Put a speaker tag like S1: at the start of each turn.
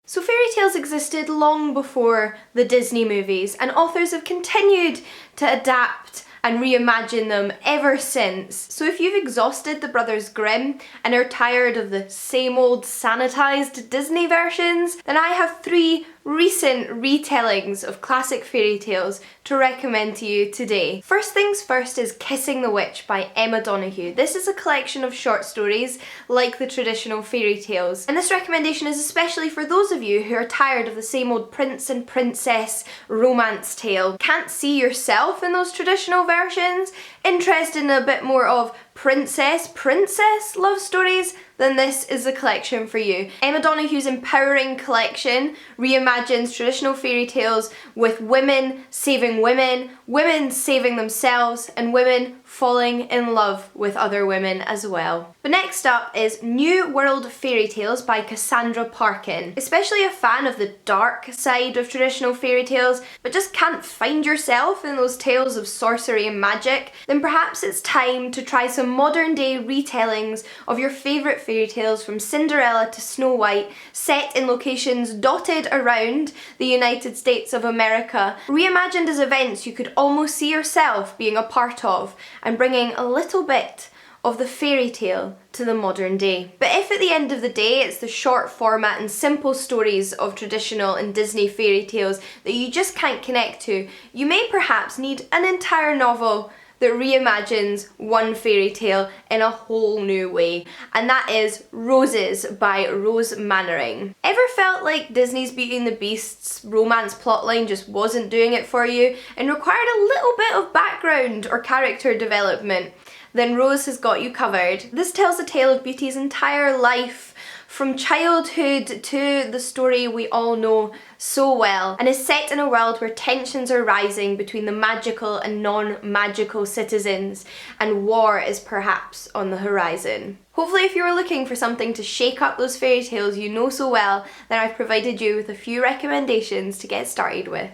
S1: So fairy tales existed long before the Disney movies, and authors have continued to adapt and reimagine them ever since. So if you've exhausted the Brothers Grimm and are tired of the same old sanitized Disney versions, then I have 3 recent retellings of classic fairy tales to recommend to you today. First things first is Kissing the Witch by Emma Donoghue. This is a collection of short stories like the traditional fairy tales, and this recommendation is especially for those of you who are tired of the same old prince and princess romance tale, can't see yourself in those traditional versions, interested in a bit more of princess love stories, then this is the collection for you. Emma Donoghue's empowering collection reimagines traditional fairy tales with women saving women, women saving themselves, and women falling in love with other women as well. But next up is New World Fairytales by Cassandra Parkin. Especially a fan of the dark side of traditional fairy tales, but just can't find yourself in those tales of sorcery and magic, then perhaps it's time to try some modern day retellings of your favourite fairy tales from Cinderella to Snow White, set in locations dotted around the United States of America, reimagined as events you could almost see yourself being a part of, and bringing a little bit of the fairy tale to the modern day. But if at the end of the day it's the short format and simple stories of traditional and Disney fairy tales that you just can't connect to, you may perhaps need an entire novel that reimagines one fairy tale in a whole new way, and that is Roses by Rose Mannering. Ever felt like Disney's Beauty and the Beast's romance plotline just wasn't doing it for you and required a little bit of background or character development? Then Rose has got you covered. This tells the tale of Beauty's entire life, from childhood to the story we all know so well, and is set in a world where tensions are rising between the magical and non-magical citizens, and war is perhaps on the horizon. Hopefully if you were looking for something to shake up those fairy tales you know so well, then I've provided you with a few recommendations to get started with.